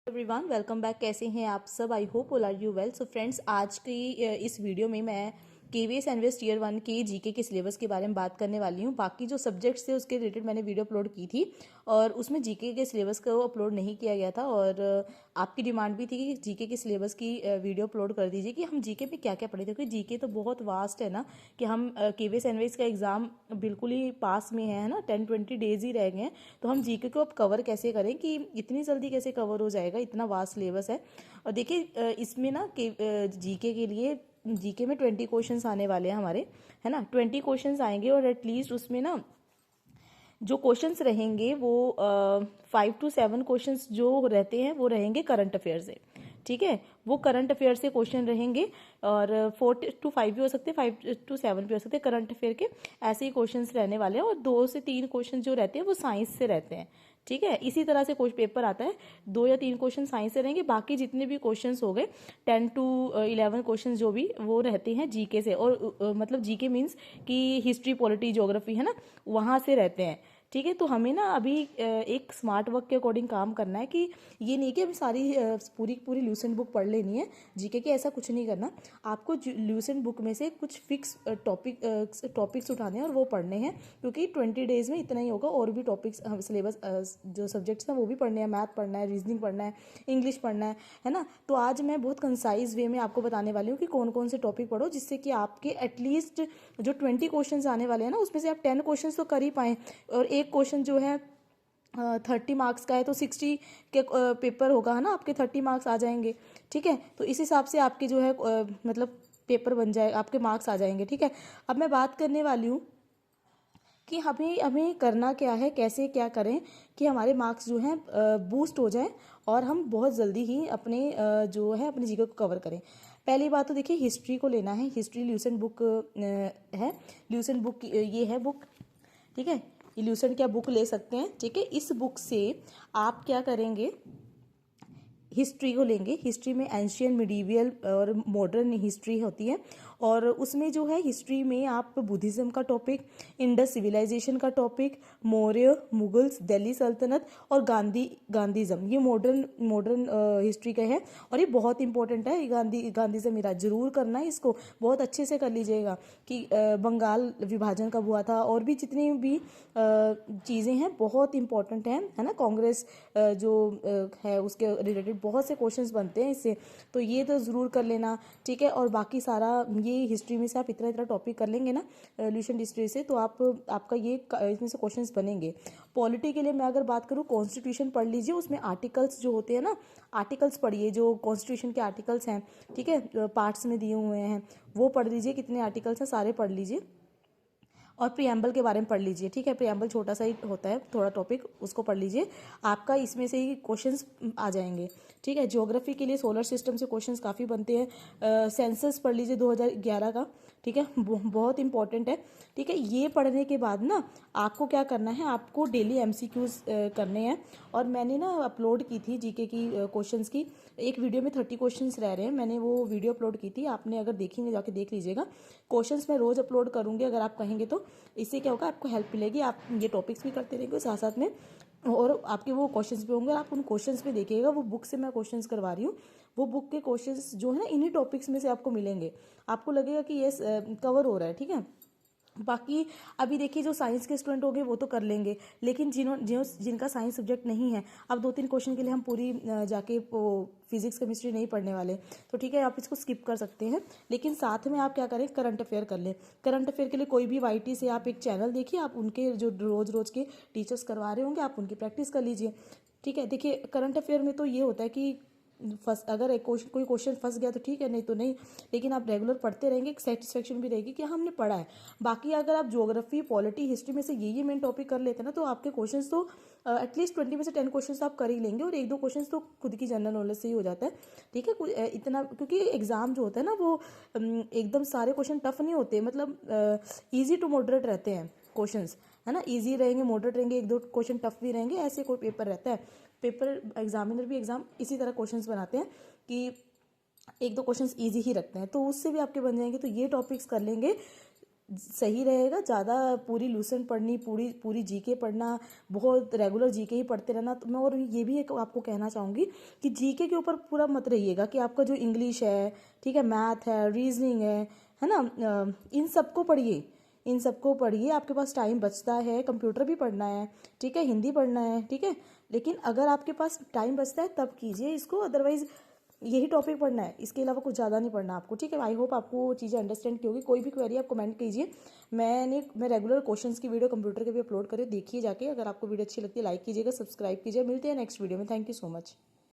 Everyone welcome back. कैसे हैं आप सब? I hope all are you well. So friends, आज की इस वीडियो में मैं केवीएस एनवीएस टीयर 1 के जीके के सिलेबस के बारे में बात करने वाली हूँ। बाकी जो सब्जेक्ट्स थे उसके रिलेटेड मैंने वीडियो अपलोड की थी और उसमें जीके के सिलेबस को अपलोड नहीं किया गया था। और आपकी डिमांड भी थी कि जीके के सिलेबस की वीडियो अपलोड कर दीजिए कि हम जीके में क्या क्या पढ़े थे, क्योंकि जीके तो बहुत वास्ट है ना कि हम केवीएस एनवीएस का एग्जाम बिल्कुल ही पास में है ना, 10-20 डेज ही रह गए हैं। तो हम जीके को अब कवर कैसे करें, कि इतनी जल्दी कैसे कवर हो जाएगा, इतना वास्ट सिलेबस है। और देखिए इसमें ना जीके के लिए जीके में 20 क्वेश्चंस आने वाले हैं हमारे, है ना। 20 क्वेश्चंस आएंगे और एटलीस्ट उसमें ना जो क्वेश्चंस रहेंगे वो 5 to 7 क्वेश्चंस जो रहते हैं वो रहेंगे करंट अफेयर से। ठीक है, वो करंट अफेयर से क्वेश्चन रहेंगे और 4 to 5 भी हो सकते हैं, 5 to 7 भी हो सकते हैं करंट अफेयर के। ऐसे ही क्वेश्चंस रहने वाले हैं और 2 से 3 क्वेश्चन जो रहते हैं वो साइंस से रहते हैं। ठीक है, इसी तरह से कुछ पेपर आता है, 2 या 3 क्वेश्चन साइंस से रहेंगे, बाकी जितने भी क्वेश्चंस हो गए 10 to 11 क्वेश्चन जो भी वो रहते हैं जीके से। और मतलब जीके मीन्स कि हिस्ट्री, पॉलिटी, ज्योग्राफी, है ना, वहां से रहते हैं। ठीक है, तो हमें ना अभी एक स्मार्ट वर्क के अकॉर्डिंग काम करना है कि ये नहीं कि अभी सारी पूरी पूरी ल्यूसेंट बुक पढ़ लेनी है जीके की, ऐसा कुछ नहीं करना। आपको ल्यूसेंट बुक में से कुछ फिक्स टॉपिक्स उठाने हैं और वो पढ़ने हैं, क्योंकि 20 डेज में इतना ही होगा। और भी टॉपिक्स सिलेबस जो सब्जेक्ट्स हैं वो भी पढ़ने हैं, मैथ पढ़ना है, रीजनिंग पढ़ना है, इंग्लिश पढ़ना है ना। तो आज मैं बहुत कंसाइज वे में आपको बताने वाली हूँ कि कौन कौन से टॉपिक पढ़ो, जिससे कि आपके एटलीस्ट जो 20 क्वेश्चन आने वाले हैं ना उसमें से आप 10 क्वेश्चन तो कर ही पाएँ। और एक क्वेश्चन जो है 30 मार्क्स का है तो 60 के पेपर होगा, है ना, आपके 30 मार्क्स आ जाएंगे। ठीक है, तो इस हिसाब से आपके जो है मतलब पेपर बन जाए, आपके मार्क्स आ जाएंगे। ठीक है, अब मैं बात करने वाली हूँ कि हमें हमें करना क्या है, कैसे क्या करें कि हमारे मार्क्स जो हैं बूस्ट हो जाएं और हम बहुत जल्दी ही अपने जो है अपने जीके को कवर करें। पहली बात तो देखिए हिस्ट्री को लेना है। हिस्ट्री ल्यूसेंट बुक है, ल्यूसेंट बुक ये है बुक। ठीक है, ये ल्यूसेंट क्या बुक ले सकते हैं। ठीक है, इस बुक से आप क्या करेंगे, हिस्ट्री को लेंगे। हिस्ट्री में एंशियन, मिडीवियल और मॉडर्न हिस्ट्री होती है। और उसमें जो है हिस्ट्री में आप बुद्धिज्म का टॉपिक, इंडस सिविलाइजेशन का टॉपिक, मौर्य, मुगल्स, दिल्ली सल्तनत और गांधीज्म, ये मॉडर्न मॉडर्न हिस्ट्री का है। और ये बहुत इंपॉर्टेंट है, गांधीज्म मेरा जरूर करना है, इसको बहुत अच्छे से कर लीजिएगा कि बंगाल विभाजन कब हुआ था, और भी जितनी भी चीज़ें हैं बहुत इंपॉर्टेंट हैं, है ना। कांग्रेस जो है उसके रिलेटेड बहुत से क्वेश्चंस बनते हैं इससे, तो ये तो ज़रूर कर लेना। ठीक है, और बाकी सारा ये हिस्ट्री में से आप इतना इतना टॉपिक कर लेंगे ना ल्यूसेंट हिस्ट्री से, तो आपका ये इसमें से क्वेश्चंस बनेंगे। पॉलिटी के लिए मैं अगर बात करूँ, कॉन्स्टिट्यूशन पढ़ लीजिए, उसमें आर्टिकल्स जो होते हैं ना, आर्टिकल्स पढ़िए, जो कॉन्स्टिट्यूशन के आर्टिकल्स हैं, ठीक है, पार्ट्स में दिए हुए हैं, वो पढ़ लीजिए। कितने आर्टिकल्स हैं सारे पढ़ लीजिए। और प्रियम्बल के बारे में पढ़ लीजिए। ठीक है, प्रियम्बल छोटा सा ही होता है, थोड़ा टॉपिक, उसको पढ़ लीजिए, आपका इसमें से ही क्वेश्चंस आ जाएंगे। ठीक है, ज्योग्राफी के लिए सोलर सिस्टम से क्वेश्चंस काफ़ी बनते हैं। सेंसस पढ़ लीजिए 2011 का। ठीक है, बहुत इंपॉर्टेंट है। ठीक है, ये पढ़ने के बाद ना आपको क्या करना है, आपको डेली एमसीक्यूज करने हैं। और मैंने ना अपलोड की थी जीके की क्वेश्चंस की, एक वीडियो में 30 क्वेश्चंस रह रहे हैं, मैंने वो वीडियो अपलोड की थी, आपने अगर देखी नहीं जाके देख लीजिएगा। क्वेश्चंस मैं रोज अपलोड करूंगी अगर आप कहेंगे तो। इससे क्या होगा, आपको हेल्प मिलेगी, आप ये टॉपिक्स भी करते रहेंगे साथ साथ में, और आपके वो क्वेश्चंस भी होंगे। आप उन क्वेश्चंस में देखिएगा, वो बुक से मैं क्वेश्चंस करवा रही हूँ, वो बुक के क्वेश्चंस जो है ना इन्हीं टॉपिक्स में से आपको मिलेंगे, आपको लगेगा कि ये कवर हो रहा है। ठीक है, बाकी अभी देखिए जो साइंस के स्टूडेंट होंगे वो तो कर लेंगे, लेकिन जिनका साइंस सब्जेक्ट नहीं है, अब 2-3 क्वेश्चन के लिए हम पूरी जाके फिजिक्स केमिस्ट्री नहीं पढ़ने वाले, तो ठीक है आप इसको स्किप कर सकते हैं। लेकिन साथ में आप क्या करें, करंट अफेयर कर लें। करंट अफेयर के लिए कोई भी वाईटी से आप एक चैनल देखिए, आप उनके जो रोज रोज के टीचर्स करवा रहे होंगे आप उनकी प्रैक्टिस कर लीजिए। ठीक है, देखिए करंट अफेयर में तो ये होता है कि अगर एक क्वेश्चन कोई क्वेश्चन फंस गया तो ठीक है, नहीं तो नहीं, लेकिन आप रेगुलर पढ़ते रहेंगे, एक सेटिस्फेक्शन भी रहेगी कि हमने पढ़ा है। बाकी अगर आप ज्योग्राफी, पॉलिटी, हिस्ट्री में से ये मेन टॉपिक कर लेते हैं ना, तो आपके क्वेश्चंस तो एटलीस्ट 20 में से 10 क्वेश्चन तो आप कर ही लेंगे, और 1-2 क्वेश्चन तो खुद की जनरल नॉलेज से ही हो जाता है। ठीक है, इतना, क्योंकि एग्जाम जो होता है ना वो एकदम सारे क्वेश्चन टफ नहीं होते, मतलब ईजी टू मॉडरेट रहते हैं क्वेश्चंस, है ना, इजी रहेंगे, मॉडरेट रहेंगे, 1-2 क्वेश्चन टफ भी रहेंगे, ऐसे कोई पेपर रहता है। पेपर एग्जामिनर भी एग्जाम इसी तरह क्वेश्चंस बनाते हैं कि 1-2 क्वेश्चंस इजी ही रखते हैं, तो उससे भी आपके बन जाएंगे। तो ये टॉपिक्स कर लेंगे सही रहेगा। ज़्यादा पूरी लूसेंट पढ़नी, पूरी पूरी जीके पढ़ना, बहुत रेगुलर जीके ही पढ़ते रहना। तो मैं और ये भी एक आपको कहना चाहूँगी कि जीके के ऊपर पूरा मत रहिएगा कि आपका जो इंग्लिश है, ठीक है, मैथ है, रीजनिंग है ना, इन सबको पढ़िए, इन सबको पढ़िए। आपके पास टाइम बचता है, कंप्यूटर भी पढ़ना है, ठीक है, हिंदी पढ़ना है, ठीक है, लेकिन अगर आपके पास टाइम बचता है तब कीजिए इसको, अदरवाइज यही टॉपिक पढ़ना है, इसके अलावा कुछ ज़्यादा नहीं पढ़ना आपको, ठीक है। आई होप आपको चीज़ें अंडरस्टैंड की होगी। कोई भी क्वेरी आप कमेंट कीजिए। मैं रेगुलर क्वेश्चंस की वीडियो कंप्यूटर के भी अपलोड करें, देखिए जाके। अगर आपको वीडियो अच्छी लगती है लाइक कीजिएगा, सब्सक्राइब कीजिए। मिलते हैं नेक्स्ट वीडियो में। Thank you so much.